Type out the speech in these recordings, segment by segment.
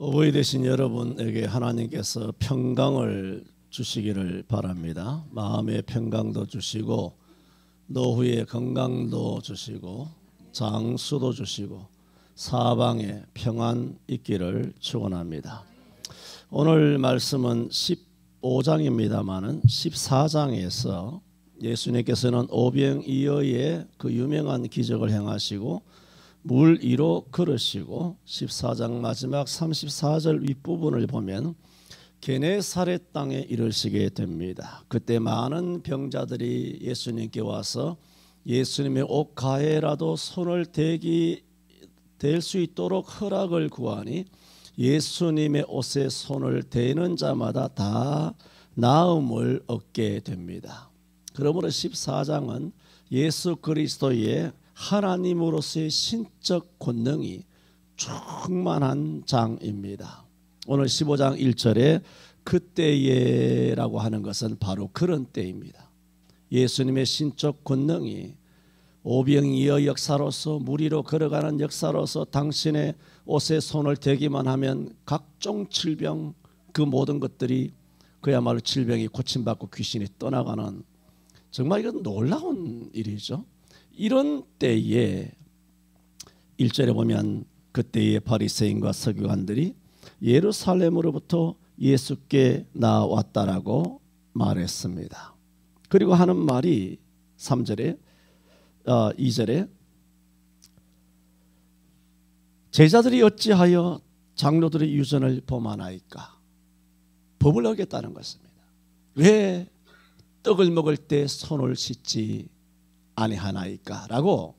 어버이 되신 여러분에게 하나님께서 평강을 주시기를 바랍니다. 마음의 평강도 주시고 노후의 건강도 주시고 장수도 주시고 사방에 평안 있기를 축원합니다. 오늘 말씀은 15장입니다마는 14장에서 예수님께서는 오병이어의 그 유명한 기적을 행하시고 물 위로 걸으시고 14장 마지막 34절 윗부분을 보면 게네사렛 땅에 이르시게 됩니다. 그때 많은 병자들이 예수님께 와서 예수님의 옷 가에라도 손을 댈 수 있도록 허락을 구하니 예수님의 옷에 손을 대는 자마다 다 나음을 얻게 됩니다. 그러므로 14장은 예수 그리스도의 하나님으로서의 신적 권능이 충만한 장입니다. 오늘 15장 1절에 그때에라고 하는 것은 바로 그런 때입니다. 예수님의 신적 권능이 오병이어 역사로서 물 위로 걸어가는 역사로서 당신의 옷에 손을 대기만 하면 각종 질병 그 모든 것들이 그야말로 질병이 고침받고 귀신이 떠나가는 정말 이건 놀라운 일이죠. 이런 때에 1절에 보면 그때의 바리새인과 서기관들이 예루살렘으로부터 예수께 나왔다라고 말했습니다. 그리고 하는 말이 2절에 제자들이 어찌하여 장로들의 유전을 범하나이까? 법을 어겼다는 것입니다. 왜 떡을 먹을 때 손을 씻지 아니하나이까? 라고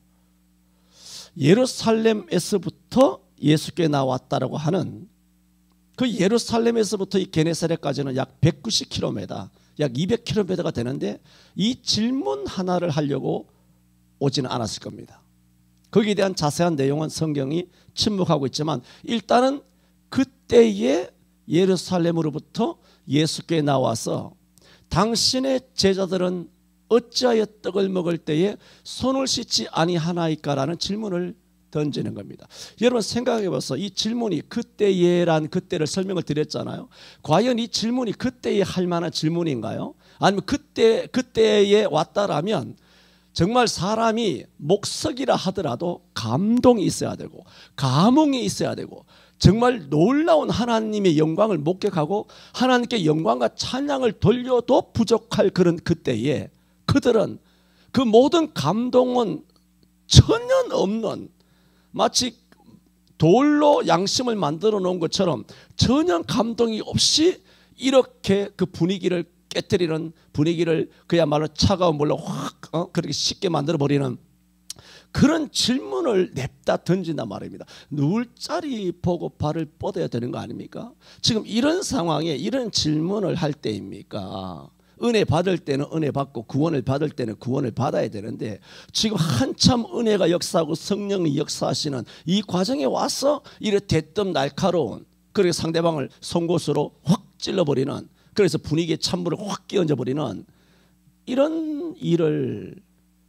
예루살렘에서부터 예수께 나왔다라고 하는 그 예루살렘에서부터 이 게네사렛까지는 약 190km, 약 200km가 되는데 이 질문 하나를 하려고 오지는 않았을 겁니다. 거기에 대한 자세한 내용은 성경이 침묵하고 있지만 일단은 그때의 예루살렘으로부터 예수께 나와서 당신의 제자들은 어찌하여 떡을 먹을 때에 손을 씻지 아니하나이까라는 질문을 던지는 겁니다. 여러분 생각해 보세요. 이 질문이 그때에란 그때를 설명을 드렸잖아요. 과연 이 질문이 그때에 할 만한 질문인가요? 아니면 그때에 왔다라면 정말 사람이 목석이라 하더라도 감동이 있어야 되고 감흥이 있어야 되고 정말 놀라운 하나님의 영광을 목격하고 하나님께 영광과 찬양을 돌려도 부족할 그런 그때에 그들은 그 모든 감동은 전혀 없는 마치 돌로 양심을 만들어 놓은 것처럼 전혀 감동이 없이 이렇게 그 분위기를 깨뜨리는 분위기를 그야말로 차가운 물로 확 그렇게 쉽게 만들어 버리는 그런 질문을 냅다 던진단 말입니다. 누울 자리 보고 발을 뻗어야 되는 거 아닙니까? 지금 이런 상황에 이런 질문을 할 때입니까? 은혜 받을 때는 은혜 받고 구원을 받을 때는 구원을 받아야 되는데 지금 한참 은혜가 역사하고 성령이 역사하시는 이 과정에 와서 이렇게 대뜸 날카로운 그리고 상대방을 송곳으로 확 찔러버리는 그래서 분위기에 찬물을 확 끼얹어버리는 이런 일을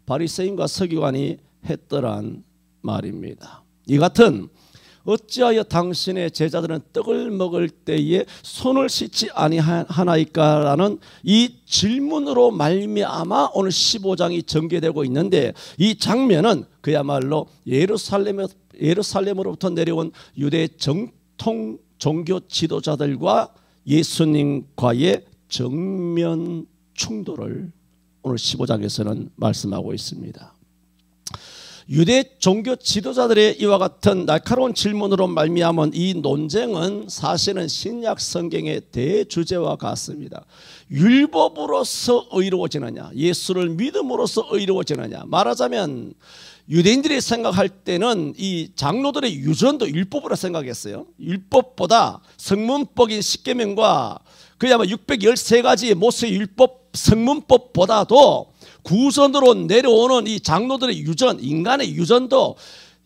바리새인과 서기관이 했더란 말입니다. 이 같은 어찌하여 당신의 제자들은 떡을 먹을 때에 손을 씻지 아니하나이까라는 이 질문으로 말미암아 오늘 15장이 전개되고 있는데 이 장면은 그야말로 예루살렘으로부터 내려온 유대 정통 종교 지도자들과 예수님과의 정면 충돌을 오늘 15장에서는 말씀하고 있습니다. 유대 종교 지도자들의 이와 같은 날카로운 질문으로 말미암은 이 논쟁은 사실은 신약 성경의 대주제와 같습니다. 율법으로서 의로워지느냐 예수를 믿음으로써 의로워지느냐 말하자면 유대인들이 생각할 때는 이 장로들의 유전도 율법으로 생각했어요. 율법보다 성문법인 십계명과 그야말로 613가지의 모세의 율법 성문법보다도 구전으로 내려오는 이 장로들의 유전, 인간의 유전도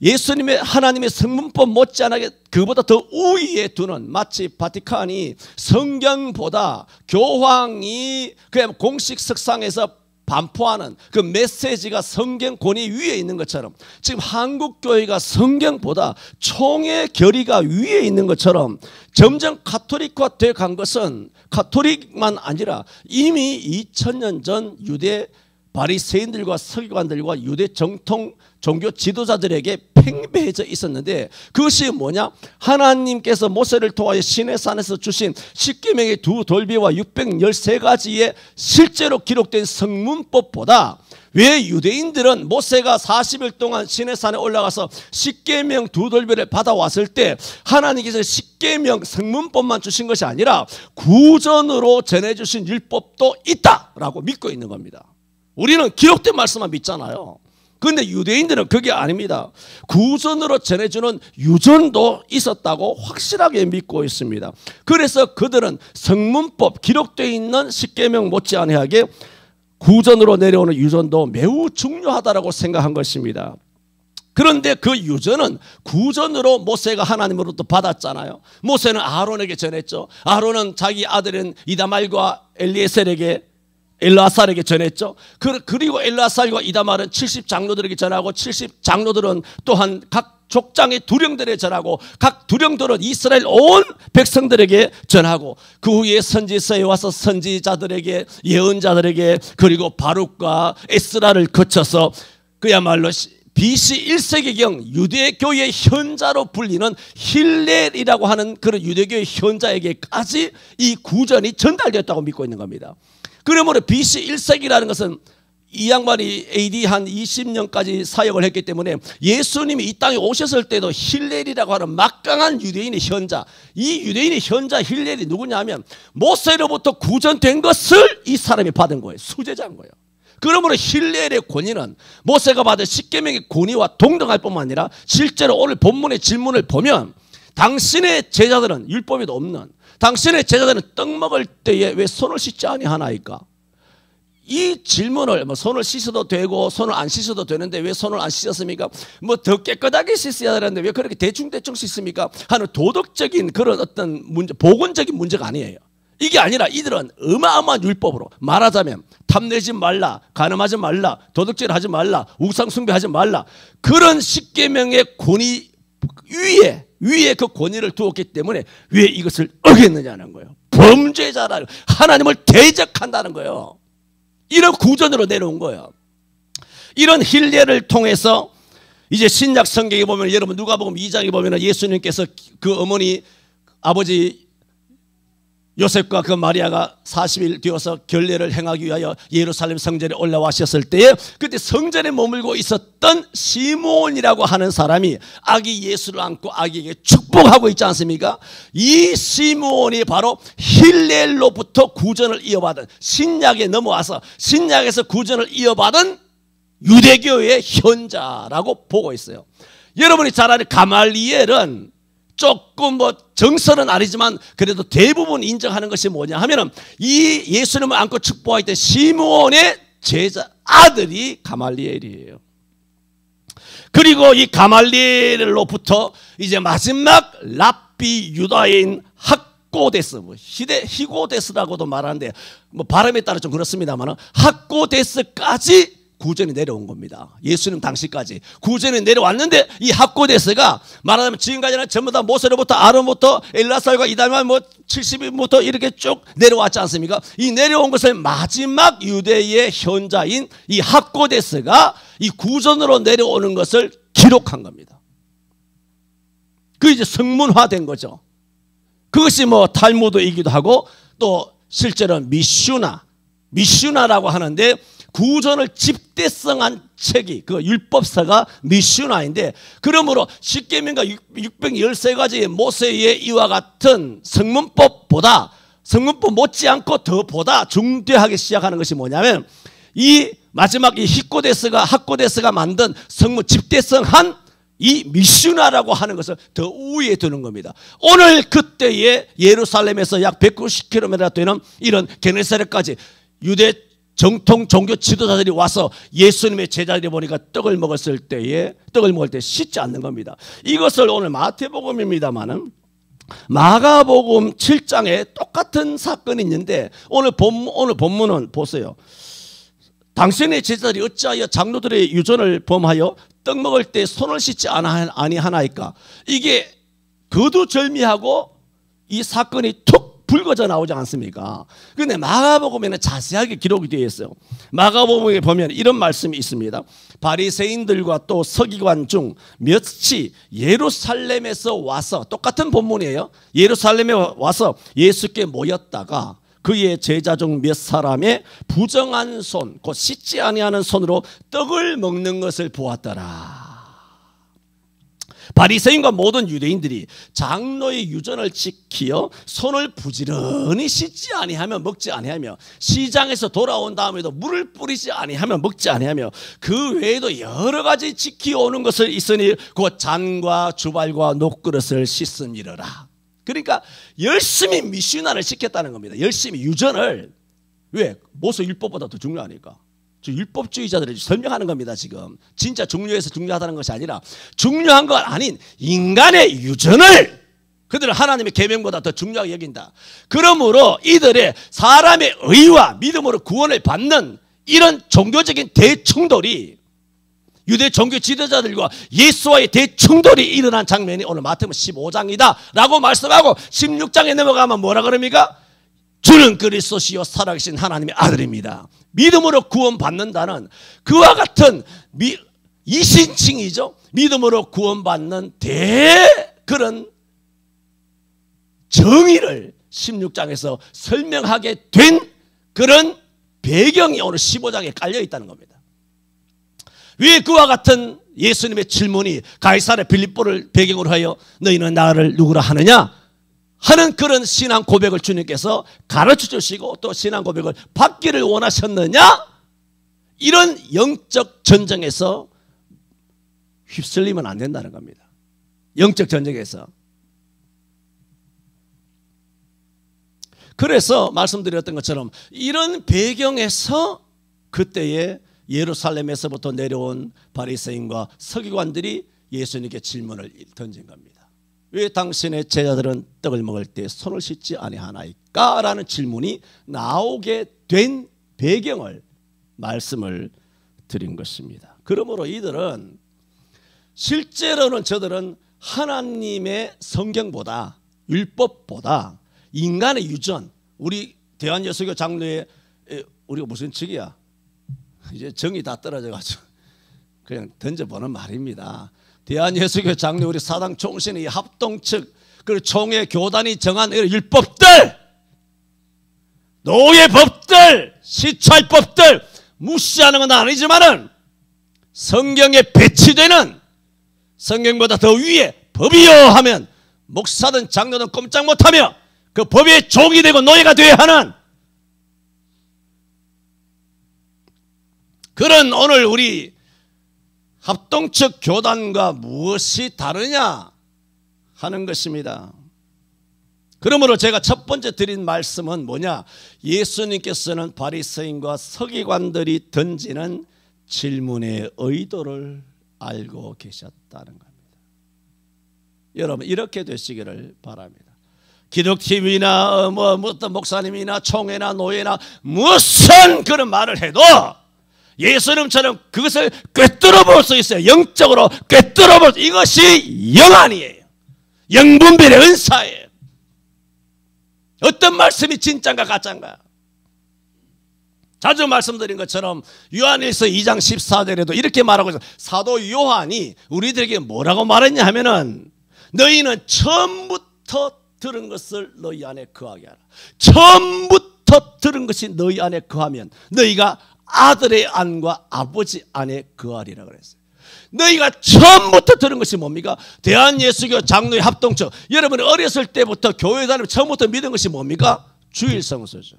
예수님의 하나님의 성문법 못지않게 그보다 더 우위에 두는 마치 바티칸이 성경보다 교황이 그냥 공식 석상에서 반포하는 그 메시지가 성경 권위 위에 있는 것처럼 지금 한국교회가 성경보다 총의 결의가 위에 있는 것처럼 점점 카톨릭화 되어 간 것은 카톨릭만 아니라 이미 2000년 전 유대 바리새인들과 서기관들과 유대 정통 종교 지도자들에게 팽배해져 있었는데, 그것이 뭐냐? 하나님께서 모세를 통하여 시내산에서 주신 십계명의 두 돌비와 613가지의 실제로 기록된 성문법보다, 왜 유대인들은 모세가 40일 동안 시내산에 올라가서 십계명 두 돌비를 받아왔을 때 하나님께서 십계명 성문법만 주신 것이 아니라 구전으로 전해주신 율법도 있다라고 믿고 있는 겁니다. 우리는 기록된 말씀만 믿잖아요. 그런데 유대인들은 그게 아닙니다. 구전으로 전해주는 유전도 있었다고 확실하게 믿고 있습니다. 그래서 그들은 성문법, 기록되어 있는 십계명 못지않게 구전으로 내려오는 유전도 매우 중요하다고 생각한 것입니다. 그런데 그 유전은 구전으로 모세가 하나님으로부터 받았잖아요. 모세는 아론에게 전했죠. 아론은 자기 아들인 이다말과 엘르아살에게 전했죠. 그리고 엘르아살과 이다말은 70장로들에게 전하고 70장로들은 또한 각 족장의 두령들에게 전하고 각 두령들은 이스라엘 온 백성들에게 전하고 그 후에 선지서에 와서 선지자들에게, 예언자들에게, 그리고 바룩과 에스라를 거쳐서 그야말로 BC 1세기경 유대교의 현자로 불리는 힐렐이라고 하는 그런 유대교의 현자에게까지 이 구전이 전달되었다고 믿고 있는 겁니다. 그러므로 BC 1세기라는 것은 이 양반이 AD 한 20년까지 사역을 했기 때문에 예수님이 이 땅에 오셨을 때도 힐렐이라고 하는 막강한 유대인의 현자, 이 유대인의 현자 힐렐이 누구냐면 모세로부터 구전된 것을 이 사람이 받은 거예요. 수제자인 거예요. 그러므로 힐렐의 권위는 모세가 받은 십계명의 권위와 동등할 뿐만 아니라 실제로 오늘 본문의 질문을 보면 당신의 제자들은 율법에도 없는, 당신의 제자들은 떡 먹을 때에 왜 손을 씻지 아니하나이까? 이 질문을 손을 씻어도 되고 손을 안 씻어도 되는데 왜 손을 안 씻었습니까? 더 깨끗하게 씻어야 되는데 왜 그렇게 대충대충 씻습니까? 하는 도덕적인 그런 어떤 문제, 보건적인 문제가 아니에요. 이게 아니라 이들은 어마어마한 율법으로 말하자면 탐내지 말라, 간음하지 말라, 도둑질 하지 말라, 우상 숭배하지 말라, 그런 십계명의 권위 위에 그 권위를 두었기 때문에 왜 이것을 어겼느냐는 거예요. 범죄자라, 하나님을 대적한다는 거예요. 이런 구전으로 내려온 거예요. 이런 힐례를 통해서 이제 신약 성경에 보면, 여러분 누가복음 2장에 보면 예수님께서 그 어머니 아버지 요셉과 그 마리아가 40일 되어서 결례를 행하기 위하여 예루살렘 성전에 올라와셨을 때에 그때 성전에 머물고 있었던 시므온이라고 하는 사람이 아기 예수를 안고 아기에게 축복하고 있지 않습니까? 이 시므온이 바로 힐렐로부터 구전을 이어받은, 신약에 넘어와서 신약에서 구전을 이어받은 유대교의 현자라고 보고 있어요. 여러분이 잘 아는 가말리엘은 조금 정설은 아니지만 그래도 대부분 인정하는 것이 뭐냐 하면은 이 예수님을 안고 축복했던 시므온의 제자 아들이 가말리엘이에요. 그리고 이 가말리엘로부터 이제 마지막 랍비 유다인 학고데스, 히고데스라고도 말하는데 발음에 따라 좀 그렇습니다만 학고데스까지 구전이 내려온 겁니다. 예수님 당시까지 구전이 내려왔는데 이 학고데스가 말하자면 지금까지는 전부 다 모세로부터 아론부터 엘라살과 이다말 70인부터 이렇게 쭉 내려왔지 않습니까? 이 내려온 것을 마지막 유대의 현자인 이 학고데스가 이 구전으로 내려오는 것을 기록한 겁니다. 그 이제 성문화된 거죠. 그것이 탈무드이기도 하고 또 실제로는 미슈나라고 하는데 구전을 집대성한 책이 그 율법서가 미슈나인데, 그러므로 십계명과 613가지의 모세의 이와 같은 성문법보다, 성문법 못지않고 더보다 중대하게 시작하는 것이 뭐냐면 이 마지막 이 학고데스가 만든 성문 집대성한 이 미슈나라고 하는 것을 더 우위에 두는 겁니다. 오늘 그때의 예루살렘에서 약 190km 되는 이런 게네사렛까지 유대 정통 종교 지도자들이 와서 예수님의 제자들이 보니까 떡을 먹을 때 씻지 않는 겁니다. 이것을 오늘 마태복음입니다만은 마가복음 7장에 똑같은 사건이 있는데 오늘 본문은 보세요. 당신의 제자들이 어찌하여 장로들의 유전을 범하여 떡 먹을 때 손을 씻지 아니하나이까? 이게 거두절미하고 이 사건이 툭 불거져 나오지 않습니까? 그런데 마가복음에는 자세하게 기록이 되어 있어요. 마가복음에 보면 이런 말씀이 있습니다. 바리새인들과 또 서기관 중 몇이 예루살렘에서 와서, 똑같은 본문이에요. 예루살렘에 와서 예수께 모였다가 그의 제자 중 몇 사람의 부정한 손, 곧 씻지 아니하는 손으로 떡을 먹는 것을 보았더라. 바리새인과 모든 유대인들이 장로의 유전을 지키어 손을 부지런히 씻지 아니하며 먹지 아니하며 시장에서 돌아온 다음에도 물을 뿌리지 아니하며 먹지 아니하며 그 외에도 여러 가지 지키오는 것을 있으니 곧 잔과 주발과 녹그릇을 씻음이러라. 그러니까 열심히 미시나를 시켰다는 겁니다. 열심히 유전을. 왜? 모세 율법보다 더 중요하니까. 저 율법주의자들이 설명하는 겁니다. 지금 진짜 중요해서 중요하다는 것이 아니라 중요한 건 아닌 인간의 유전을 그들은 하나님의 계명보다 더 중요하게 여긴다. 그러므로 이들의 사람의 의와 믿음으로 구원을 받는 이런 종교적인 대충돌이, 유대 종교 지도자들과 예수와의 대충돌이 일어난 장면이 오늘 마태복음 15장이다 라고 말씀하고 16장에 넘어가면 뭐라 그럽니까? 주는 그리스도시요 살아계신 하나님의 아들입니다. 믿음으로 구원받는다는 그와 같은 이신칭이죠. 믿음으로 구원받는 그런 정의를 16장에서 설명하게 된 그런 배경이 오늘 15장에 깔려 있다는 겁니다. 왜 그와 같은 예수님의 질문이 가이사랴 빌립보를 배경으로 하여 너희는 나를 누구라 하느냐 하는 그런 신앙 고백을 주님께서 가르쳐 주시고 또 신앙 고백을 받기를 원하셨느냐? 이런 영적 전쟁에서 휩쓸리면 안 된다는 겁니다. 영적 전쟁에서. 그래서 말씀드렸던 것처럼 이런 배경에서 그때의 예루살렘에서부터 내려온 바리새인과 서기관들이 예수님께 질문을 던진 겁니다. 왜 당신의 제자들은 떡을 먹을 때 손을 씻지 아니하나이까? 라는 질문이 나오게 된 배경을 말씀을 드린 것입니다. 그러므로 이들은 실제로는 저들은 하나님의 성경보다 율법보다 인간의 유전, 우리 대한예수교 장로의 우리가 무슨 측이야? 이제 정이 다 떨어져가지고 그냥 던져보는 말입니다. 대한예수교 장로 우리 사당 총신의 합동측 그리고 총회 교단이 정한 율법들, 노예법들, 시찰법들 무시하는 건 아니지만은 성경에 배치되는 성경보다 더 위에 법이요 하면 목사든 장로든 꼼짝 못하며 그 법의 종이 되고 노예가 되어야 하는 그런 오늘 우리 합동측 교단과 무엇이 다르냐 하는 것입니다. 그러므로 제가 첫 번째 드린 말씀은 뭐냐? 예수님께서는 바리새인과 서기관들이 던지는 질문의 의도를 알고 계셨다는 겁니다. 여러분 이렇게 되시기를 바랍니다. 기독팀이나 어떤 목사님이나 총회나 노예나 무슨 그런 말을 해도 예수님처럼 그것을 꿰뚫어 볼 수 있어요. 영적으로 꿰뚫어 볼 수, 이것이 영안이에요. 영분별의 은사예요. 어떤 말씀이 진짜인가 가짜인가. 자주 말씀드린 것처럼 요한일서 2장 14절에도 이렇게 말하고 있어요. 사도 요한이 우리들에게 뭐라고 말했냐 하면은 너희는 처음부터 들은 것을 너희 안에 거하게 하라. 처음부터 들은 것이 너희 안에 거하면 너희가 아들의 안과 아버지 안에 거하리라 그랬어요. 너희가 처음부터 들은 것이 뭡니까? 대한예수교 장로의 합동처. 여러분이 어렸을 때부터 교회 다니면 처음부터 믿은 것이 뭡니까? 주일성수죠.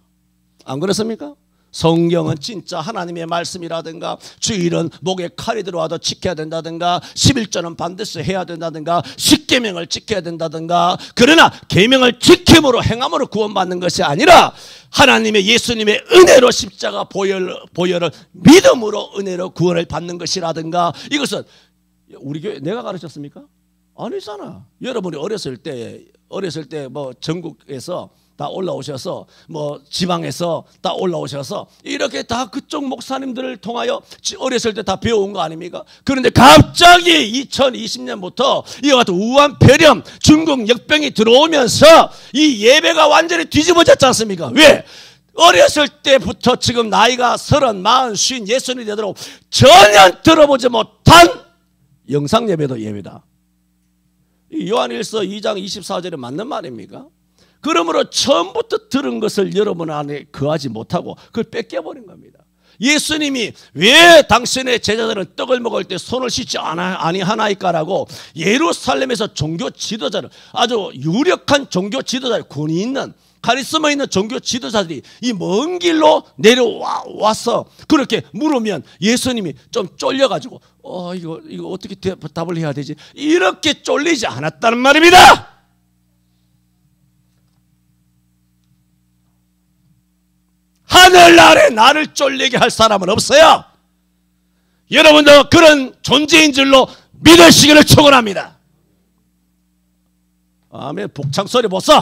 안 그렇습니까? 성경은 진짜 하나님의 말씀이라든가 주일은 목에 칼이 들어와도 지켜야 된다든가 11조는 반드시 해야 된다든가 10계명을 지켜야 된다든가. 그러나 계명을 지킴으로 행함으로 구원받는 것이 아니라 하나님의 예수님의 은혜로 십자가 보혈을 믿음으로 은혜로 구원을 받는 것이라든가. 이것은 우리 교회 내가 가르쳤습니까? 아니잖아. 여러분이 어렸을 때 뭐 전국에서 다 올라오셔서 뭐 지방에서 다 올라오셔서 이렇게 다 그쪽 목사님들을 통하여 어렸을 때 다 배워온 거 아닙니까? 그런데 갑자기 2020년부터 이와 같은 우한 폐렴, 중국 역병이 들어오면서 이 예배가 완전히 뒤집어졌지 않습니까? 왜? 어렸을 때부터 지금 나이가 30, 40, 50, 60이 되도록 전혀 들어보지 못한 영상 예배도 예배다. 요한일서 2장 24절에 맞는 말입니까? 그러므로 처음부터 들은 것을 여러분 안에 거하지 못하고 그걸 뺏겨버린 겁니다. 예수님이 왜 당신의 제자들은 떡을 먹을 때 손을 씻지 아니하나이까라고 예루살렘에서 종교 지도자를, 아주 유력한 종교 지도자들, 권위 있는 카리스마 있는 종교 지도자들이 이 먼 길로 내려와서 그렇게 물으면 예수님이 좀 쫄려가지고 이거 어떻게 답을 해야 되지? 이렇게 쫄리지 않았다는 말입니다. 하늘 아래 나를 쫄리게 할 사람은 없어요. 여러분도 그런 존재인 줄로 믿으시기를 축원합니다. 아멘. 복창 소리 보소.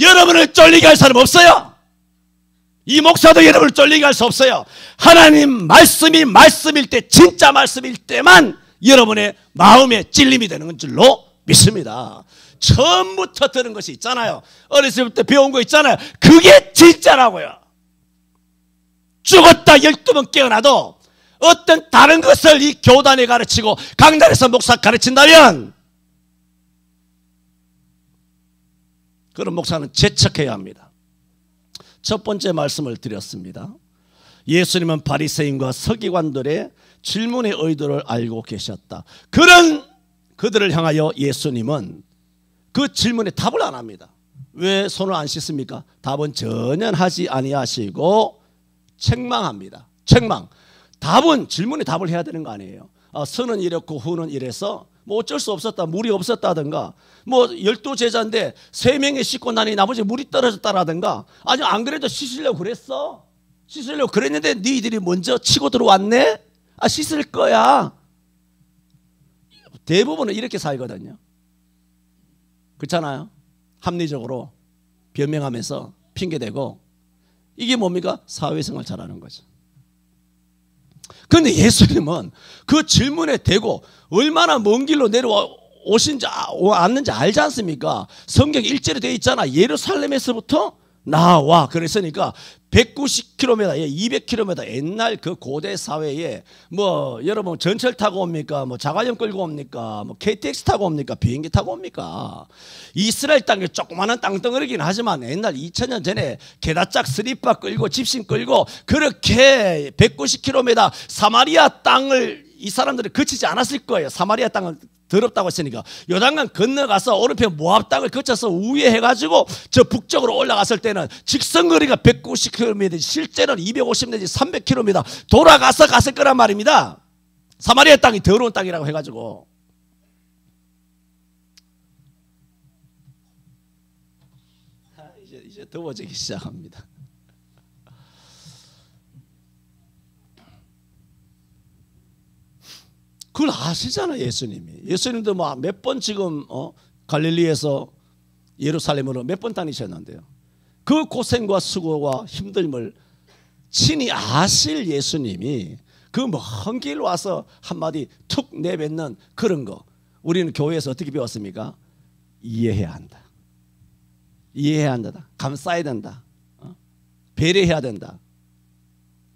여러분을 쫄리게 할 사람 없어요. 이 목사도 여러분을 쫄리게 할 수 없어요. 하나님 말씀이 말씀일 때, 진짜 말씀일 때만 여러분의 마음에 찔림이 되는 줄로 믿습니다. 처음부터 들은 것이 있잖아요. 어렸을 때 배운 거 있잖아요. 그게 진짜라고요. 죽었다 12번 깨어나도 어떤 다른 것을 이 교단에 가르치고 강단에서 목사 가르친다면 그런 목사는 제척해야 합니다. 첫 번째 말씀을 드렸습니다. 예수님은 바리새인과 서기관들의 질문의 의도를 알고 계셨다. 그런 그들을 향하여 예수님은 그 질문에 답을 안 합니다. 왜 손을 안 씻습니까? 답은 전혀 하지 아니하시고 책망합니다. 책망. 답은 질문에 답을 해야 되는 거 아니에요. 선은 이랬고 후는 이래서 뭐 어쩔 수 없었다, 물이 없었다든가, 뭐 12제자인데 3명이 씻고 나니 나머지 물이 떨어졌다라든가, 아니 안 그래도 씻으려고 그랬어. 씻으려고 그랬는데 너희들이 먼저 치고 들어왔네? 씻을 거야. 대부분은 이렇게 살거든요. 그렇잖아요. 합리적으로 변명하면서 핑계대고. 이게 뭡니까? 사회생활 잘하는 거죠. 그런데 예수님은 그 질문에 대고 얼마나 먼 길로 내려오신지 왔는지 알지 않습니까? 성경 1절에 되어 있잖아. 예루살렘에서부터 나와. 그랬으니까 190km, 200km 옛날 그 고대 사회에 뭐 여러분 전철 타고 옵니까? 뭐 자가용 끌고 옵니까? 뭐 KTX 타고 옵니까? 비행기 타고 옵니까? 이스라엘 땅에 조그마한 땅덩어리긴 하지만 옛날 2000년 전에 게다짝 스리파 끌고 집신 끌고 그렇게 190km 사마리아 땅을 이 사람들이 거치지 않았을 거예요. 사마리아 땅은 더럽다고 했으니까 요단강 건너가서 오른편 모압 땅을 거쳐서 우회해가지고 저 북쪽으로 올라갔을 때는 직선거리가 190km, 실제는 250 내지 300km 돌아가서 갔을 거란 말입니다. 사마리아 땅이 더러운 땅이라고 해가지고. 이제 더워지기 시작합니다. 그걸 아시잖아요. 예수님도 뭐 몇 번 지금 갈릴리에서 예루살렘으로 몇 번 다니셨는데요. 그 고생과 수고와 힘듦을 친히 아실 예수님이 그 먼 길 와서 한마디 툭 내뱉는 그런 거, 우리는 교회에서 어떻게 배웠습니까? 이해해야 한다. 이해해야 한다. 감싸야 된다. 배려해야 된다.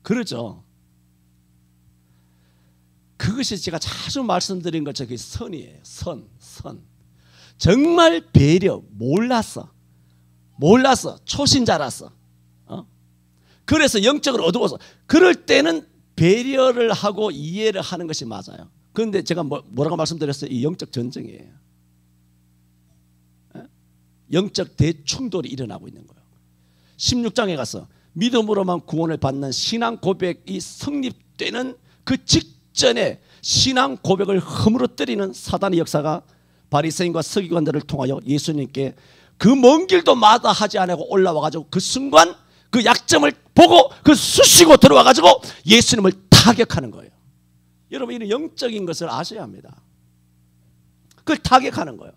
그러죠. 그것이 제가 자주 말씀드린 것처럼 그게 선이에요. 선. 정말 배려, 몰랐어. 초신자라서. 그래서 영적으로 어두워서. 그럴 때는 배려를 하고 이해를 하는 것이 맞아요. 그런데 제가 뭐라고 말씀드렸어요? 이 영적 전쟁이에요. 영적 대충돌이 일어나고 있는 거예요. 16장에 가서 믿음으로만 구원을 받는 신앙 고백이 성립되는 그 직전에 신앙 고백을 허물어뜨리는 사단의 역사가 바리새인과 서기관들을 통하여 예수님께 그 먼 길도 마다하지 않고 올라와가지고 그 순간 그 약점을 보고 그 쑤시고 들어와가지고 예수님을 타격하는 거예요. 여러분, 이런 영적인 것을 아셔야 합니다. 그걸 타격하는 거예요.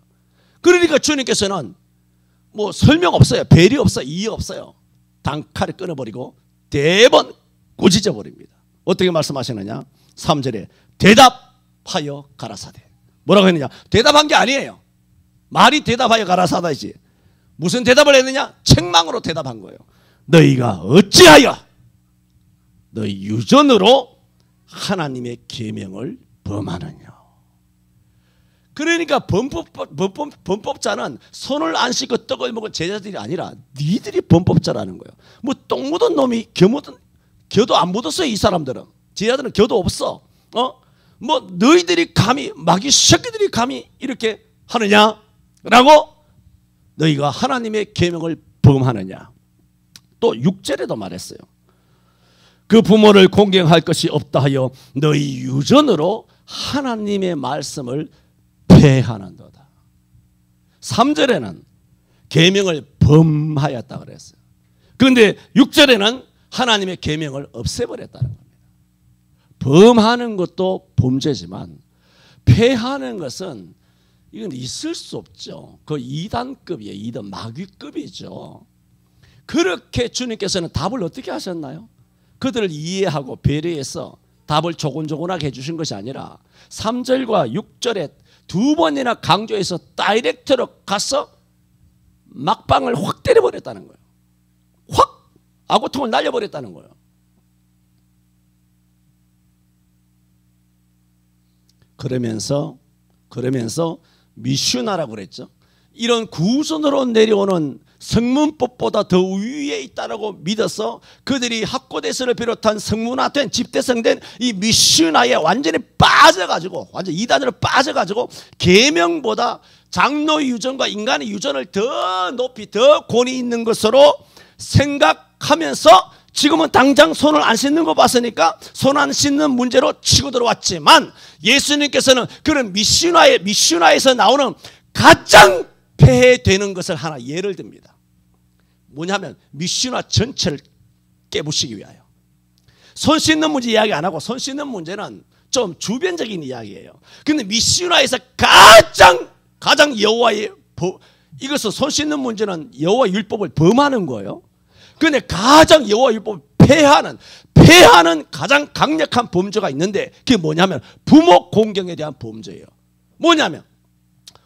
그러니까 주님께서는 뭐 설명 없어요. 배려 없어요. 이해 없어요. 단칼에 끊어버리고 대번 꾸짖어 버립니다. 어떻게 말씀하시느냐? 3절에 대답하여 가라사대. 뭐라고 했느냐? 대답한 게 아니에요. 말이 대답하여 가라사대지. 무슨 대답을 했느냐? 책망으로 대답한 거예요. 너희가 어찌하여 너희 유전으로 하나님의 계명을 범하느냐. 그러니까 범법자는 손을 안 씻고 떡을 먹은 제자들이 아니라 니들이 범법자라는 거예요. 뭐 똥 묻은 놈이 겨도 안 묻었어요. 이 사람들은. 제자들은 겨도 없어. 뭐 너희들이 감히 마귀 새끼들이 감히 이렇게 하느냐? 라고 너희가 하나님의 계명을 범하느냐. 또 6절에도 말했어요. 그 부모를 공경할 것이 없다 하여 너희 유전으로 하나님의 말씀을 폐하는도다. 3절에는 계명을 범하였다 그랬어요. 그런데 6절에는 하나님의 계명을 없애버렸다는 겁니다. 범하는 것도 범죄지만 폐하는 것은 이건 있을 수 없죠. 그 2단급이에요. 2단 마귀급이죠. 그렇게 주님께서는 답을 어떻게 하셨나요? 그들을 이해하고 배려해서 답을 조곤조곤하게 해주신 것이 아니라 3절과 6절에 두 번이나 강조해서 다이렉트로 가서 막방을 확 때려버렸다는 거예요. 확 아구통을 날려버렸다는 거예요. 그러면서 미슈나라고 그랬죠. 이런 구선으로 내려오는 성문법보다 더 위에 있다고 믿어서 그들이 학고대서를 비롯한 성문화된 집대성된 이 미슈나에 완전히 빠져가지고 완전 이단으로 빠져가지고 계명보다 장로의 유전과 인간의 유전을 더 높이 더 권위 있는 것으로 생각하면서 지금은 당장 손을 안 씻는 거 봤으니까 손 안 씻는 문제로 치고 들어왔지만 예수님께서는 그런 미슈나에서 나오는 가장 폐해되는 것을 하나 예를 듭니다. 뭐냐면 미슈나 전체를 깨부시기 위하여. 손 씻는 문제 이야기 안 하고 손 씻는 문제는 좀 주변적인 이야기예요. 근데 미슈나에서 가장 여호와의 이것은 손 씻는 문제는 여호와 율법을 범하는 거예요. 근데 가장 여호와 율법을 폐하는 가장 강력한 범죄가 있는데 그게 뭐냐면 부모 공경에 대한 범죄예요. 뭐냐면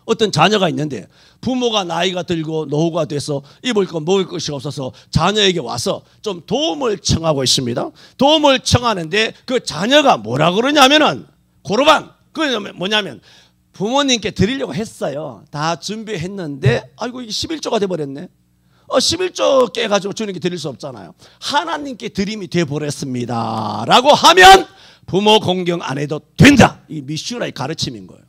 어떤 자녀가 있는데 부모가 나이가 들고 노후가 돼서 입을 것 먹을 것이 없어서 자녀에게 와서 좀 도움을 청하고 있습니다. 도움을 청하는데 그 자녀가 뭐라 그러냐면은 고르반 그게 뭐냐면 부모님께 드리려고 했어요. 다 준비했는데 아이고 이게 11조가 돼버렸네. 11조 깨가지고 주님께 드릴 수 없잖아요. 하나님께 드림이 돼버렸습니다 라고 하면 부모 공경 안 해도 된다. 이 미슈나의 가르침인 거예요.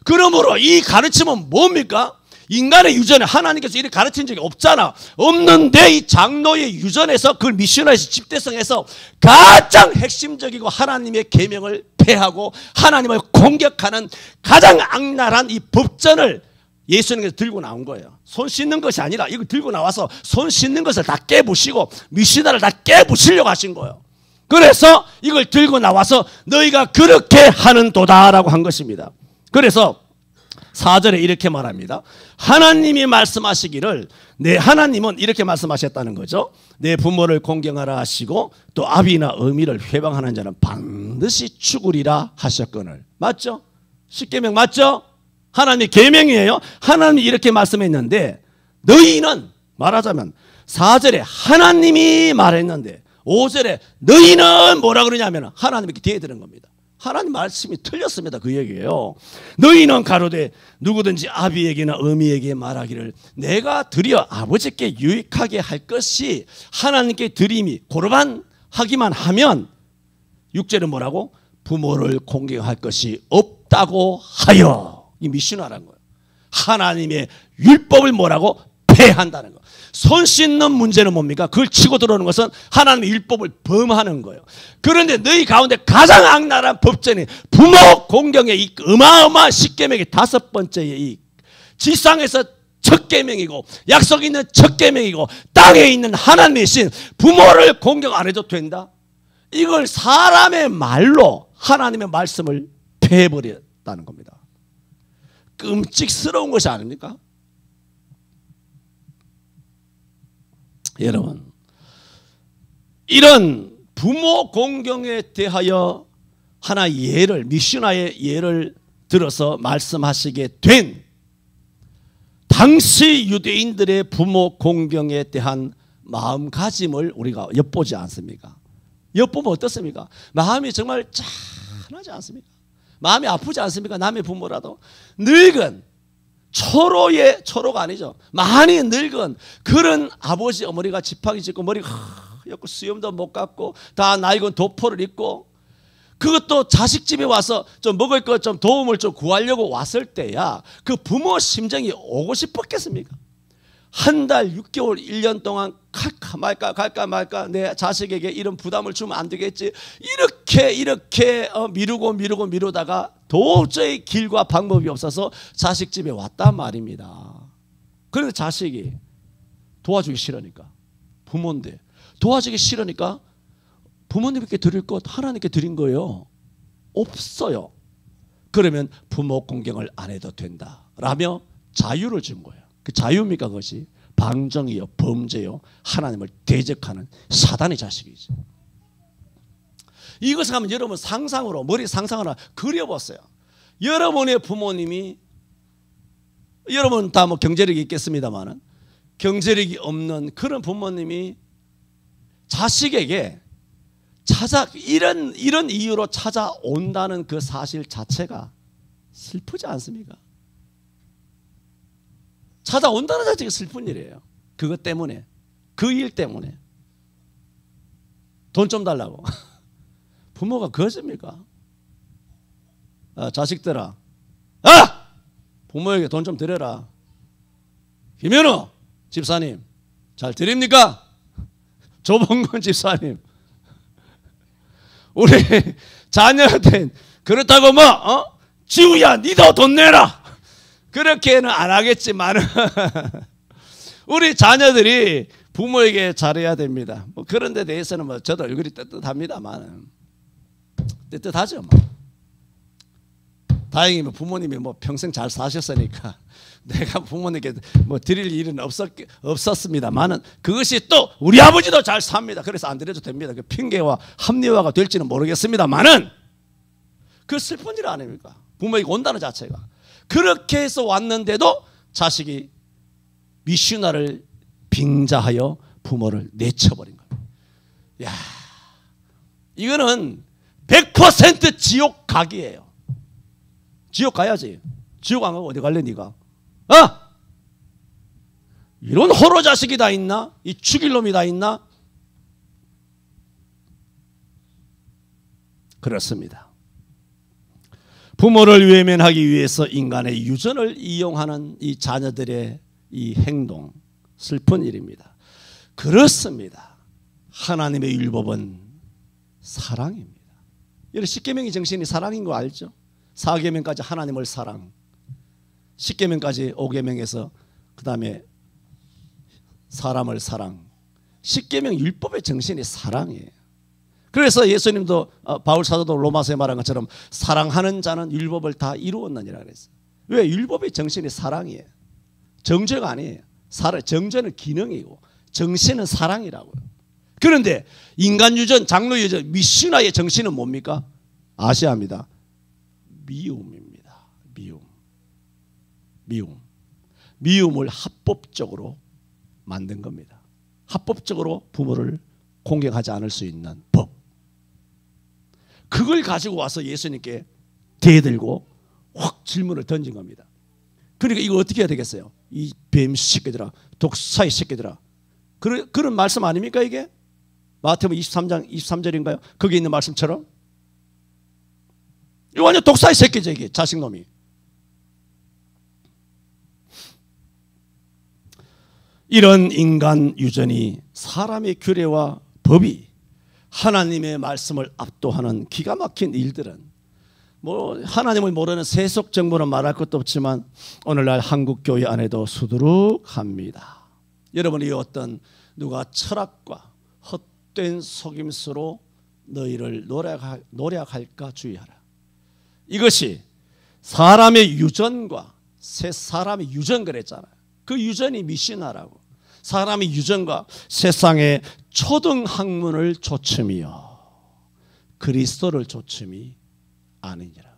그러므로 이 가르침은 뭡니까? 인간의 유전에 하나님께서 이렇게 가르친 적이 없잖아. 없는데 이 장로의 유전에서 그걸 미슈나에서 집대성에서 가장 핵심적이고 하나님의 계명을 폐하고 하나님을 공격하는 가장 악랄한 이 법전을 예수님께서 들고 나온 거예요. 손 씻는 것이 아니라 이걸 들고 나와서 손 씻는 것을 다 깨부시고 미슈나를 다 깨부시려고 하신 거예요. 그래서 이걸 들고 나와서 너희가 그렇게 하는도다라고 한 것입니다. 그래서 4절에 이렇게 말합니다. 하나님이 말씀하시기를 내 하나님은 이렇게 말씀하셨다는 거죠. 내 부모를 공경하라 하시고 또 아비나 어미를 회방하는 자는 반드시 죽으리라 하셨거늘. 맞죠? 십계명 맞죠? 하나님의 계명이에요. 하나님이 이렇게 말씀했는데 너희는 말하자면 4절에 하나님이 말했는데 5절에 너희는 뭐라 그러냐면 하나님께 뒤에 들은 겁니다. 하나님 말씀이 틀렸습니다. 그 얘기예요. 너희는 가로되 누구든지 아비에게나 어미에게 말하기를 내가 드려 아버지께 유익하게 할 것이 하나님께 드림이 고르반 하기만 하면 6절은 뭐라고? 부모를 공경할 것이 없다고 하여. 이 미슈나라는 거예요. 하나님의 율법을 뭐라고? 폐한다는 거. 손 씻는 문제는 뭡니까? 그걸 치고 들어오는 것은 하나님의 율법을 범하는 거예요. 그런데 너희 가운데 가장 악랄한 법전이 부모 공경의 이 어마어마한 십계명의 5번째의 이 지상에서 첫 계명이고 약속 있는 첫 계명이고 땅에 있는 하나님의 신 부모를 공경 안 해도 된다. 이걸 사람의 말로 하나님의 말씀을 폐해버렸다는 겁니다. 끔찍스러운 것이 아닙니까? 여러분, 이런 부모 공경에 대하여 하나의 예를, 미슈나의 예를 들어서 말씀하시게 된 당시 유대인들의 부모 공경에 대한 마음가짐을 우리가 엿보지 않습니까? 엿보면 어떻습니까? 마음이 정말 짠하지 않습니까? 마음이 아프지 않습니까? 남의 부모라도 늙은 초로가 아니죠. 많이 늙은 그런 아버지 어머니가 지팡이 짚고 머리가 하얗고 수염도 못 깎고 다 낡은 도포를 입고 그것도 자식 집에 와서 좀 먹을 것 좀 도움을 좀 구하려고 왔을 때야 그 부모 심정이 오고 싶었겠습니까? 한 달, 6개월, 1년 동안 갈까 말까 내 자식에게 이런 부담을 주면 안 되겠지. 이렇게 미루다가 도저히 길과 방법이 없어서 자식 집에 왔단 말입니다. 그런데 자식이 도와주기 싫으니까 부모인데 도와주기 싫으니까 부모님께 드릴 것 하나님께 드린 거예요. 없어요. 그러면 부모 공경을 안 해도 된다라며 자유를 준 거예요. 그 자유입니까? 그것이 방정이요, 범죄요, 하나님을 대적하는 사단의 자식이죠. 이것을 한번 여러분 상상으로 머리 상상으로 그려보세요. 여러분의 부모님이 여러분 다 뭐 경제력이 있겠습니다만은 경제력이 없는 그런 부모님이 자식에게 이런 이유로 찾아온다는 그 사실 자체가 슬프지 않습니까? 찾아온다는 자체가 슬픈 일이에요. 그것 때문에, 그 일 때문에 돈 좀 달라고. 부모가 그것입니까? 자식들아, 부모에게 돈 좀 드려라. 김현우 집사님 잘 드립니까? 조봉건 집사님, 우리 자녀한테 그렇다고 지우야 니도 돈 내라 그렇게는 안 하겠지만 우리 자녀들이 부모에게 잘해야 됩니다. 뭐 그런 데 대해서는 뭐 저도 얼굴이 뜨뜻합니다만 뜨뜻하죠. 뭐. 다행히 뭐 부모님이 뭐 평생 잘 사셨으니까 내가 부모님께 뭐 드릴 일은 없었습니다만은 그것이 또 우리 아버지도 잘 삽니다. 그래서 안 드려도 됩니다. 그 핑계와 합리화가 될지는 모르겠습니다만은 그 슬픈 일 아닙니까? 부모에게 온다는 자체가. 그렇게 해서 왔는데도 자식이 미슈나를 빙자하여 부모를 내쳐버린 거예요. 야, 이거는 100% 지옥 각이에요. 지옥 가야지. 지옥 안 가고 어디 갈래 네가? 이런 호로 자식이 다 있나? 이 죽일 놈이 다 있나? 그렇습니다. 부모를 외면하기 위해서 인간의 유전을 이용하는 이 자녀들의 이 행동, 슬픈 일입니다. 그렇습니다. 하나님의 율법은 사랑입니다. 여러분 십계명의 정신이 사랑인 거 알죠? 4계명까지 하나님을 사랑, 10계명까지 5계명에서 그 다음에 사람을 사랑, 10계명 율법의 정신이 사랑이에요. 그래서 예수님도 바울 사도도 로마서에 말한 것처럼 사랑하는 자는 율법을 다 이루었느니라 그랬어요. 왜? 율법의 정신이 사랑이에요. 정죄가 아니에요. 정죄는 기능이고 정신은 사랑이라고요. 그런데 인간 유전, 장로 유전, 미슈나의 정신은 뭡니까? 아셔야 합니다. 미움입니다. 미움을 합법적으로 만든 겁니다. 합법적으로 부모를 공경하지 않을 수 있는 법. 그걸 가지고 와서 예수님께 대들고 확 질문을 던진 겁니다. 그러니까 이거 어떻게 해야 되겠어요? 이 뱀 새끼들아, 독사의 새끼들아. 그런 말씀 아닙니까 이게? 마태복음 23장 23절인가요? 거기 있는 말씀처럼? 이거 완전 독사의 새끼죠 이게, 자식놈이. 이런 인간 유전이 사람의 규례와 법이 하나님의 말씀을 압도하는 기가 막힌 일들은 뭐 하나님을 모르는 세속 정보는 말할 것도 없지만 오늘날 한국 교회 안에도 수두룩합니다. 여러분이 어떤 누가 철학과 헛된 속임수로 너희를 노략할까 주의하라. 이것이 사람의 유전과 새 사람의 유전 그랬잖아요. 그 유전이 미시나라고. 사람의 유전과 세상의 초등학문을 조침이요 그리스도를 조침이 아니니라.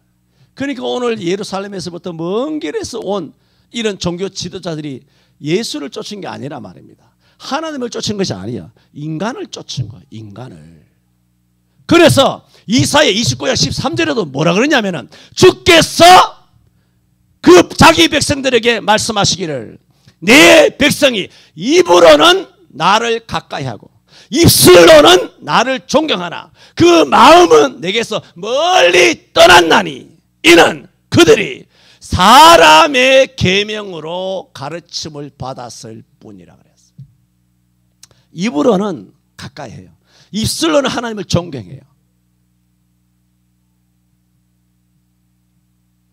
그러니까 오늘 예루살렘에서부터 먼 길에서 온 이런 종교 지도자들이 예수를 쫓은 게 아니라 말입니다. 하나님을 쫓은 것이 아니야. 인간을 쫓은 거야. 인간을. 그래서 이사야 29장 13절에도 뭐라 그러냐면은 주께서 그 자기 백성들에게 말씀하시기를 내 백성이 입으로는 나를 가까이 하고 입술로는 나를 존경하나 그 마음은 내게서 멀리 떠났나니 이는 그들이 사람의 계명으로 가르침을 받았을 뿐이라 그랬어요. 입으로는 가까이 해요. 입술로는 하나님을 존경해요.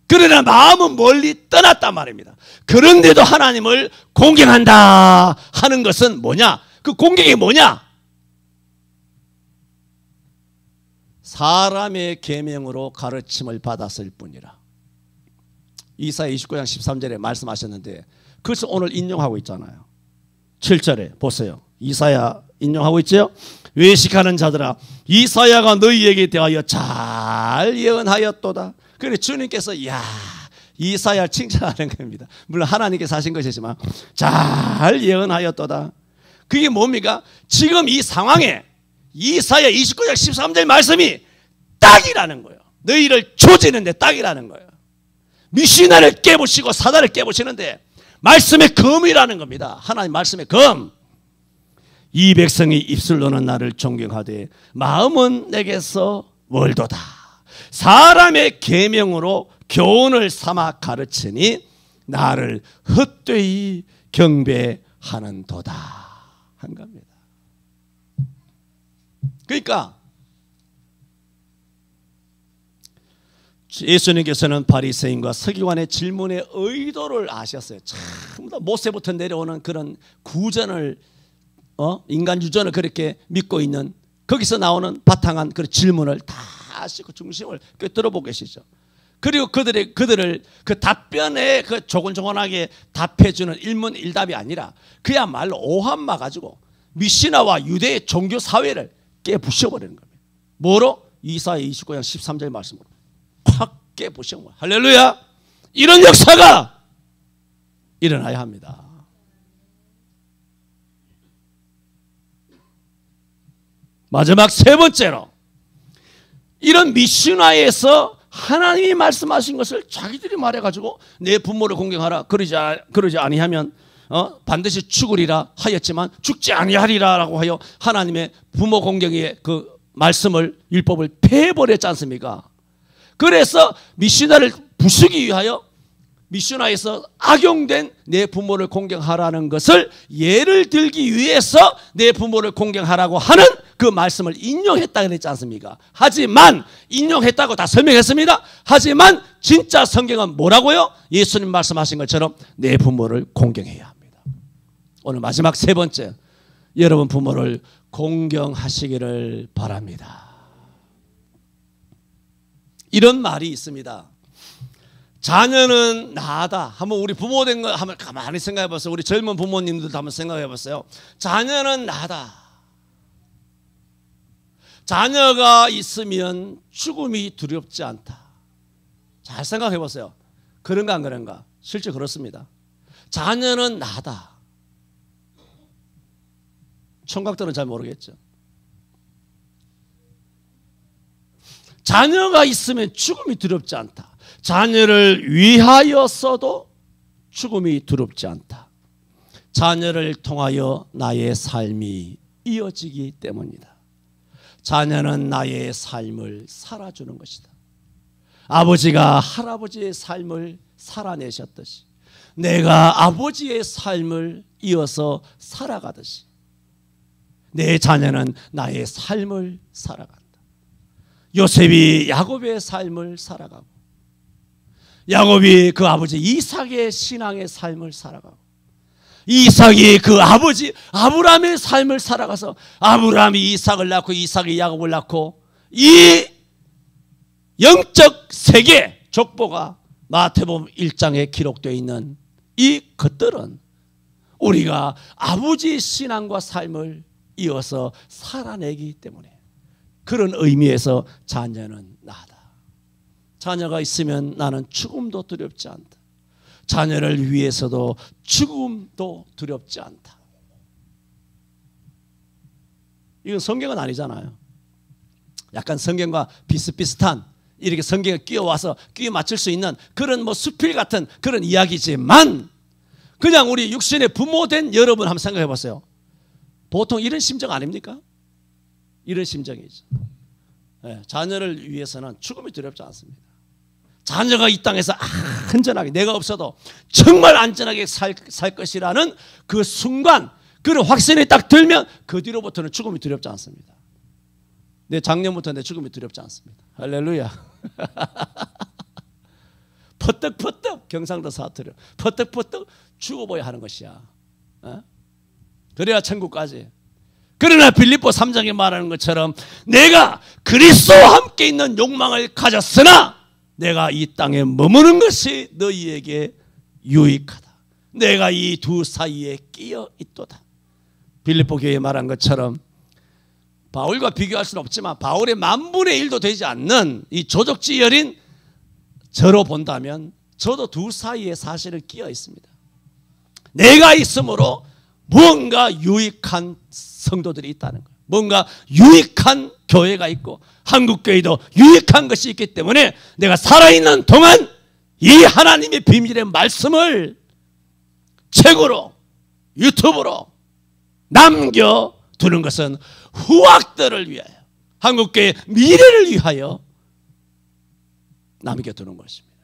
그러나 마음은 멀리 떠났단 말입니다. 그런데도 하나님을 공경한다 하는 것은 뭐냐? 그 공경이 뭐냐? 사람의 계명으로 가르침을 받았을 뿐이라. 이사야 29장 13절에 말씀하셨는데 그것을 오늘 인용하고 있잖아요. 7절에 보세요. 이사야 인용하고 있죠. 외식하는 자들아 이사야가 너희에게 대하여 잘 예언하였도다. 그래 주님께서 야 이사야를 칭찬하는 겁니다. 물론 하나님께서 하신 것이지만 잘 예언하였도다. 그게 뭡니까? 지금 이 상황에 이사야 29장 13절 말씀이 딱이라는 거예요. 너희를 조지는데 딱이라는 거예요. 미시나를 깨부시고 사단을 깨부시는데 말씀의 검이라는 겁니다. 하나님 말씀의 검. 이 백성이 입술로는 나를 존경하되 마음은 내게서 멀도다. 사람의 계명으로 교훈을 삼아 가르치니 나를 헛되이 경배하는도다 한 겁니다. 그러니까 예수님께서는 바리새인과 서기관의 질문의 의도를 아셨어요. 전부 다 모세부터 내려오는 그런 구전을 인간 유전을 그렇게 믿고 있는 거기서 나오는 바탕한 그 질문을 다 아시고 중심을 꿰뚫어보고 계시죠. 그리고 그들을 그 답변에 그 조곤조곤하게 답해주는 일문일답이 아니라 그야말로 오한마 가지고 미시나와 유대의 종교 사회를 깨부셔버리는 겁니다. 뭐로? 이사야 29장 13절 말씀으로 확 깨부셔. 할렐루야. 이런 역사가 일어나야 합니다. 마지막 세 번째로 이런 미시나에서 하나님이 말씀하신 것을 자기들이 말해가지고 내 부모를 공경하라 그러지 아니하면 반드시 죽으리라 하였지만 죽지 아니하리라 라고 하여 하나님의 부모 공경의 그 말씀을 율법을 폐해버렸지 않습니까? 그래서 미시나를 부수기 위하여 미시나에서 악용된 내 부모를 공경하라는 것을 예를 들기 위해서 내 부모를 공경하라고 하는 그 말씀을 인용했다 그랬지 않습니까? 하지만 인용했다고 다 설명했습니다. 하지만 진짜 성경은 뭐라고요? 예수님 말씀하신 것처럼 내 부모를 공경해야 합니다. 오늘 마지막 세 번째, 여러분 부모를 공경하시기를 바랍니다. 이런 말이 있습니다. 자녀는 나다. 한번 우리 부모 된 거 한번 가만히 생각해 보세요. 우리 젊은 부모님들도 한번 생각해 보세요. 자녀는 나다. 자녀가 있으면 죽음이 두렵지 않다. 잘 생각해 보세요. 그런가 안 그런가? 실제 그렇습니다. 자녀는 나다. 청각들은 잘 모르겠죠. 자녀가 있으면 죽음이 두렵지 않다. 자녀를 위하여서도 죽음이 두렵지 않다. 자녀를 통하여 나의 삶이 이어지기 때문이다. 자녀는 나의 삶을 살아주는 것이다. 아버지가 할아버지의 삶을 살아내셨듯이 내가 아버지의 삶을 이어서 살아가듯이 내 자녀는 나의 삶을 살아간다. 요셉이 야곱의 삶을 살아가고 야곱이 그 아버지 이삭의 신앙의 삶을 살아가고 이삭이 그 아버지 아브라함의 삶을 살아가서 아브라함이 이삭을 낳고 이삭이 야곱을 낳고 이 영적 세계 족보가 마태복음 1장에 기록되어 있는 이 것들은 우리가 아버지의 신앙과 삶을 이어서 살아내기 때문에 그런 의미에서 자녀는 나다. 자녀가 있으면 나는 죽음도 두렵지 않다. 자녀를 위해서도 죽음도 두렵지 않다. 이건 성경은 아니잖아요. 약간 성경과 비슷비슷한 이렇게 성경에 끼워와서 끼워 맞출 수 있는 그런 뭐 수필 같은 그런 이야기지만 그냥 우리 육신의 부모된 여러분 한번 생각해 보세요. 보통 이런 심정 아닙니까? 이런 심정이죠. 네, 자녀를 위해서는 죽음이 두렵지 않습니다. 자녀가 이 땅에서 안전하게 내가 없어도 정말 안전하게 살 것이라는 그 순간 그런 확신이 딱 들면 그 뒤로부터는 죽음이 두렵지 않습니다. 내 작년부터 내 죽음이 두렵지 않습니다. 할렐루야. 퍼뜩퍼뜩 경상도 사투리 퍼뜩퍼뜩 죽어보야 하는 것이야. 그래야 천국까지. 그러나 빌립보 3장에 말하는 것처럼 내가 그리스도와 함께 있는 욕망을 가졌으나 내가 이 땅에 머무는 것이 너희에게 유익하다. 내가 이 두 사이에 끼어 있도다. 빌립보 교회에 말한 것처럼 바울과 비교할 수는 없지만 바울의 1,000,000,000,1도 되지 않는 이 조족지혈인 저로 본다면 저도 두 사이에 사실은 끼어 있습니다. 내가 있으므로 무언가 유익한 성도들이 있다는 거예요. 뭔가 유익한 교회가 있고 한국교회도 유익한 것이 있기 때문에 내가 살아있는 동안 이 하나님의 비밀의 말씀을 책으로 유튜브로 남겨두는 것은 후학들을 위하여 한국교회의 미래를 위하여 남겨두는 것입니다.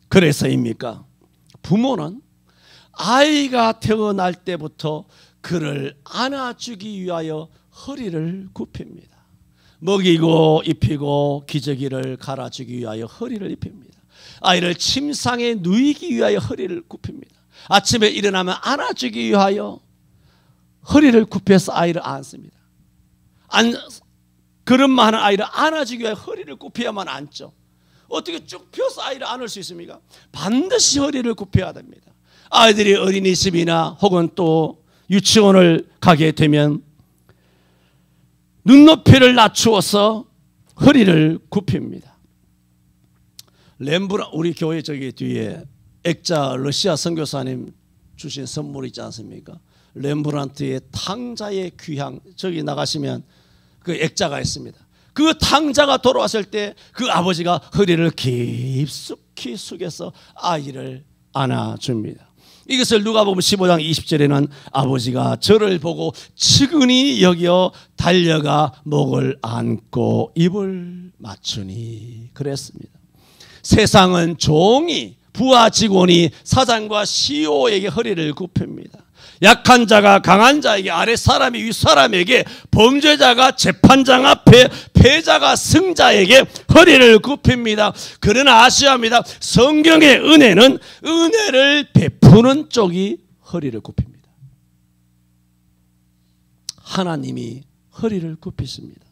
그래서입니까? 부모는 아이가 태어날 때부터 그를 안아주기 위하여 허리를 굽힙니다. 먹이고 입히고 기저귀를 갈아주기 위하여 허리를 입힙니다. 아이를 침상에 누이기 위하여 허리를 굽힙니다. 아침에 일어나면 안아주기 위하여 허리를 굽혀서 아이를 안습니다. 그릇만 하는 아이를 안아주기 위하여 허리를 굽혀야만 안죠. 어떻게 쭉 펴서 아이를 안을 수 있습니까? 반드시 허리를 굽혀야 됩니다. 아이들이 어린이집이나 혹은 또 유치원을 가게 되면 눈높이를 낮추어서 허리를 굽힙니다. 우리 교회 저기 뒤에 액자 러시아 선교사님 주신 선물 있지 않습니까? 렘브란트의 탕자의 귀향, 저기 나가시면 그 액자가 있습니다. 그 탕자가 돌아왔을 때 그 아버지가 허리를 깊숙이 숙여서 아이를 안아줍니다. 이것을 누가복음 15장 20절에는 아버지가 저를 보고 측은히 여겨 달려가 목을 안고 입을 맞추니 그랬습니다. 세상은 종이 부하 직원이 사장과 CEO에게 허리를 굽힙니다. 약한 자가 강한 자에게, 아래 사람이 위 사람에게, 범죄자가 재판장 앞에, 패자가 승자에게 허리를 굽힙니다. 그러나 아셔야 합니다. 성경의 은혜는 은혜를 베푸는 쪽이 허리를 굽힙니다. 하나님이 허리를 굽히십니다.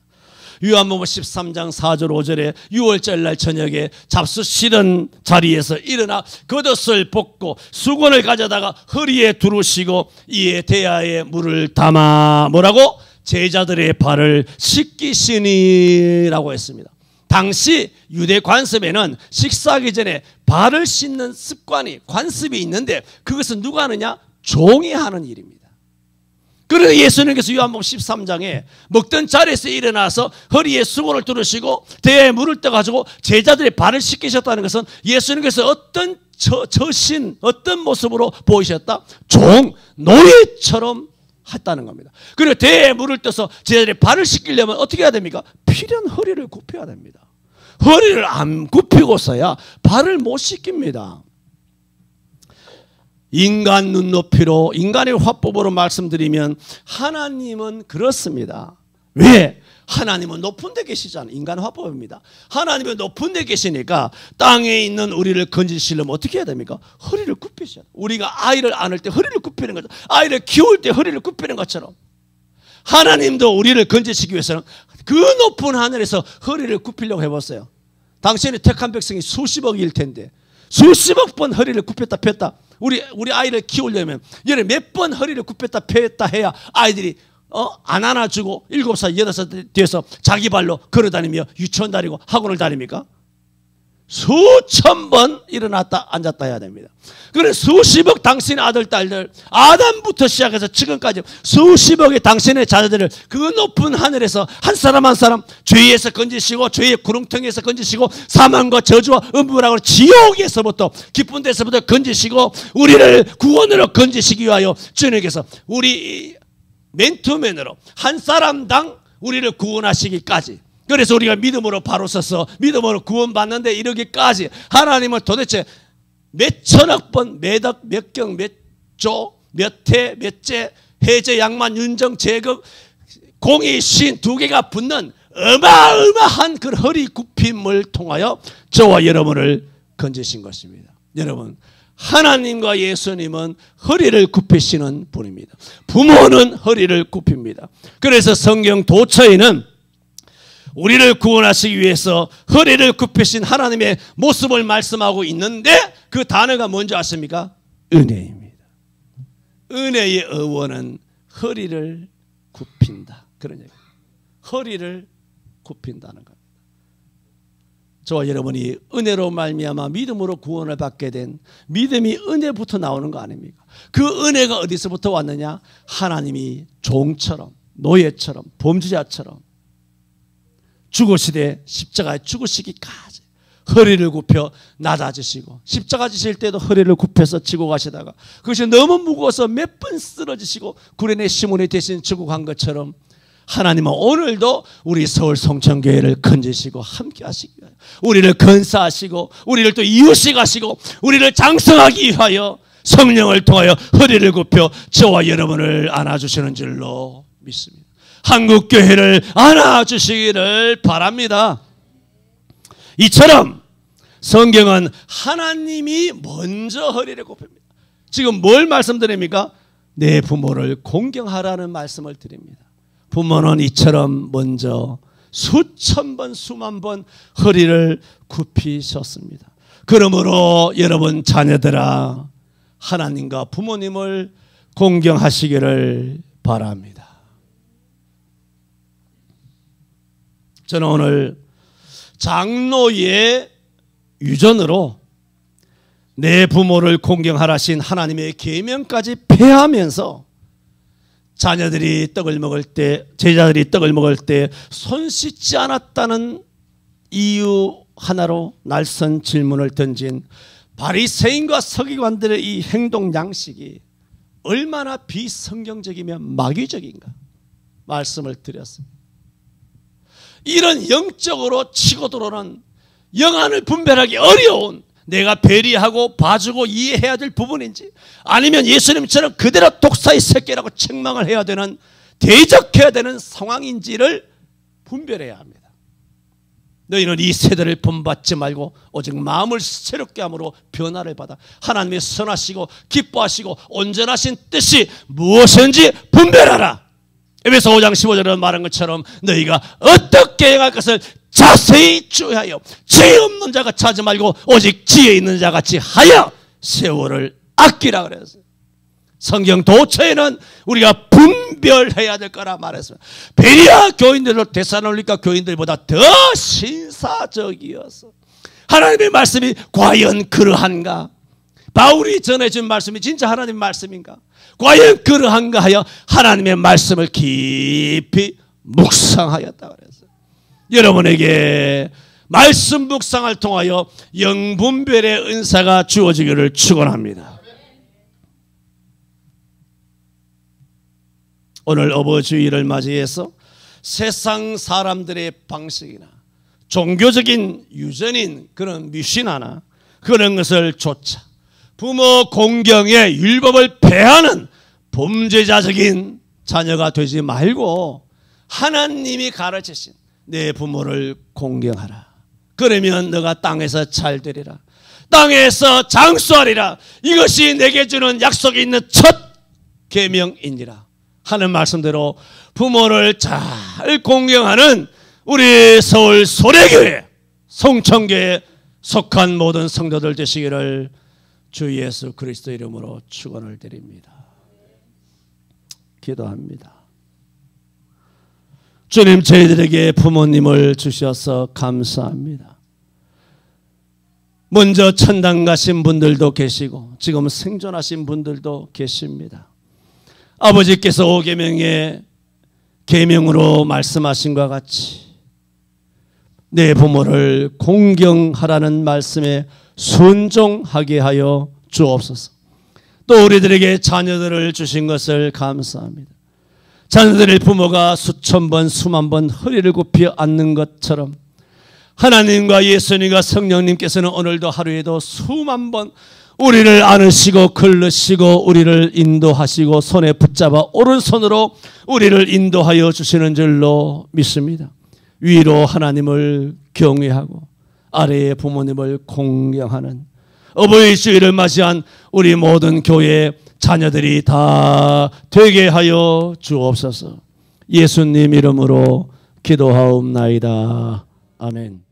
요한복음 13장 4절 5절에 6월절 날 저녁에 잡수 실은 자리에서 일어나 겉옷을 벗고 수건을 가져다가 허리에 두르시고 이에 대야에 물을 담아 뭐라고? 제자들의 발을 씻기시니라고 했습니다. 당시 유대 관습에는 식사하기 전에 발을 씻는 습관이 관습이 있는데 그것은 누가 하느냐? 종이 하는 일입니다. 그래서 예수님께서 요한복음 13장에 먹던 자리에서 일어나서 허리에 수건을 두르시고 대야에 물을 떠가지고 제자들의 발을 씻기셨다는 것은 예수님께서 어떤 처신, 어떤 모습으로 보이셨다? 종, 노예처럼 했다는 겁니다. 그리고 대야에 물을 떠서 제자들의 발을 씻기려면 어떻게 해야 됩니까? 필연 허리를 굽혀야 됩니다. 허리를 안 굽히고서야 발을 못 씻깁니다. 인간 눈높이로, 인간의 화법으로 말씀드리면 하나님은 그렇습니다. 왜? 하나님은 높은 데 계시잖아요. 인간 화법입니다. 하나님은 높은 데 계시니까 땅에 있는 우리를 건지시려면 어떻게 해야 됩니까? 허리를 굽히셔야 돼요. 우리가 아이를 안을 때 허리를 굽히는 것처럼, 아이를 키울 때 허리를 굽히는 것처럼 하나님도 우리를 건지시기 위해서는 그 높은 하늘에서 허리를 굽히려고 해봤어요. 당신의 택한 백성이 수십억일 텐데 수십억 번 허리를 굽혔다 폈다. 우리 아이를 키우려면 얘를 몇 번 허리를 굽혔다 폈다 해야 아이들이 안 안아주고 7살 8살 돼서 자기 발로 걸어다니며 유치원 다니고 학원을 다닙니까? 수천 번 일어났다 앉았다 해야 됩니다. 그래 수십억 당신의 아들 딸들 아담부터 시작해서 지금까지 수십억의 당신의 자녀들을 그 높은 하늘에서 한 사람 한 사람 죄에서 건지시고 죄의 구렁텅이에서 건지시고 사망과 저주와 음부락으로 지옥에서부터 깊은 데서부터 건지시고 우리를 구원으로 건지시기 위하여 주님께서 우리 맨투맨으로 한 사람당 우리를 구원하시기까지, 그래서 우리가 믿음으로 바로 서서 믿음으로 구원받는데 이르기까지 하나님을 도대체 몇 천억 번, 몇 억, 몇 경, 몇 조, 몇 해, 몇째, 해제, 양만, 윤정, 제국, 공의, 신 두 개가 붙는 어마어마한 그 허리 굽힘을 통하여 저와 여러분을 건지신 것입니다. 여러분, 하나님과 예수님은 허리를 굽히시는 분입니다. 부모는 허리를 굽힙니다. 그래서 성경 도처에는 우리를 구원하시기 위해서 허리를 굽히신 하나님의 모습을 말씀하고 있는데 그 단어가 뭔지 아십니까? 은혜입니다. 은혜의 어원은 허리를 굽힌다, 그런 얘기입니다. 허리를 굽힌다는 겁니다. 저와 여러분이 은혜로 말미암아 믿음으로 구원을 받게 된 믿음이 은혜부터 나오는 거 아닙니까? 그 은혜가 어디서부터 왔느냐? 하나님이 종처럼, 노예처럼, 범죄자처럼 죽으시되 십자가에 죽으시기까지 허리를 굽혀 낮아지시고, 십자가 지실 때도 허리를 굽혀서 지고 가시다가 그것이 너무 무거워서 몇 번 쓰러지시고 구레네 시몬이 대신 지고 간 것처럼 하나님은 오늘도 우리 서울 성천교회를 건지시고 함께 하시기 위하여 우리를 건사하시고 우리를 또 이웃이 가시고 우리를 장성하기 위하여 성령을 통하여 허리를 굽혀 저와 여러분을 안아주시는 줄로 믿습니다. 한국교회를 안아주시기를 바랍니다. 이처럼 성경은 하나님이 먼저 허리를 굽힙니다. 지금 뭘 말씀드립니까? 내 부모를 공경하라는 말씀을 드립니다. 부모는 이처럼 먼저 수천 번 수만 번 허리를 굽히셨습니다. 그러므로 여러분 자녀들아, 하나님과 부모님을 공경하시기를 바랍니다. 저는 오늘 장로의 유전으로 내 부모를 공경하라신 하나님의 계명까지 폐하면서 자녀들이 떡을 먹을 때, 제자들이 떡을 먹을 때 손 씻지 않았다는 이유 하나로 날선 질문을 던진 바리새인과 서기관들의 이 행동 양식이 얼마나 비성경적이며 마귀적인가 말씀을 드렸습니다. 이런 영적으로 치고 들어오는 영안을 분별하기 어려운, 내가 배려하고 봐주고 이해해야 될 부분인지 아니면 예수님처럼 그대로 독사의 새끼라고 책망을 해야 되는, 대적해야 되는 상황인지를 분별해야 합니다. 너희는 이 세대를 본받지 말고 오직 마음을 새롭게 함으로 변화를 받아 하나님의 선하시고 기뻐하시고 온전하신 뜻이 무엇인지 분별하라. 에베소 5장 15절에 말한 것처럼 너희가 어떻게 행할 것을 자세히 주의하여 지혜 없는 자가 찾지 말고 오직 지혜 있는 자 같이 하여 세월을 아끼라 그랬어요. 성경 도처에는 우리가 분별해야 될 거라 말했습니다. 베리아 교인들도 데살로니가 교인들보다 더 신사적이어서 하나님의 말씀이 과연 그러한가? 바울이 전해준 말씀이 진짜 하나님의 말씀인가? 과연 그러한가 하여 하나님의 말씀을 깊이 묵상하였다 그랬어요. 여러분에게 말씀 묵상을 통하여 영분별의 은사가 주어지기를 축원합니다. 오늘 어버주의를 맞이해서 세상 사람들의 방식이나 종교적인 유전인 그런 미신화나 그런 것을 쫓아 부모 공경의 율법을 폐하는 범죄자적인 자녀가 되지 말고 하나님이 가르치신 내 부모를 공경하라. 그러면 너가 땅에서 잘 되리라. 땅에서 장수하리라. 이것이 내게 주는 약속이 있는 첫 계명이니라 하는 말씀대로 부모를 잘 공경하는 우리 서울 소래교회 송천교에 속한 모든 성도들 되시기를 주 예수 그리스도 이름으로 축원을 드립니다. 기도합니다. 주님, 저희들에게 부모님을 주셔서 감사합니다. 먼저 천당 가신 분들도 계시고 지금 생존하신 분들도 계십니다. 아버지께서 5계명의 계명으로 말씀하신 것과 같이 내 부모를 공경하라는 말씀에 순종하게 하여 주옵소서. 또 우리들에게 자녀들을 주신 것을 감사합니다. 자녀들의 부모가 수천 번 수만 번 허리를 굽혀 앉는 것처럼 하나님과 예수님과 성령님께서는 오늘도 하루에도 수만 번 우리를 안으시고 걸으시고 우리를 인도하시고 손에 붙잡아 오른손으로 우리를 인도하여 주시는 줄로 믿습니다. 위로 하나님을 경외하고 아래의 부모님을 공경하는 어버이 주일을 맞이한 우리 모든 교회 자녀들이 다 되게 하여 주옵소서. 예수님 이름으로 기도하옵나이다. 아멘.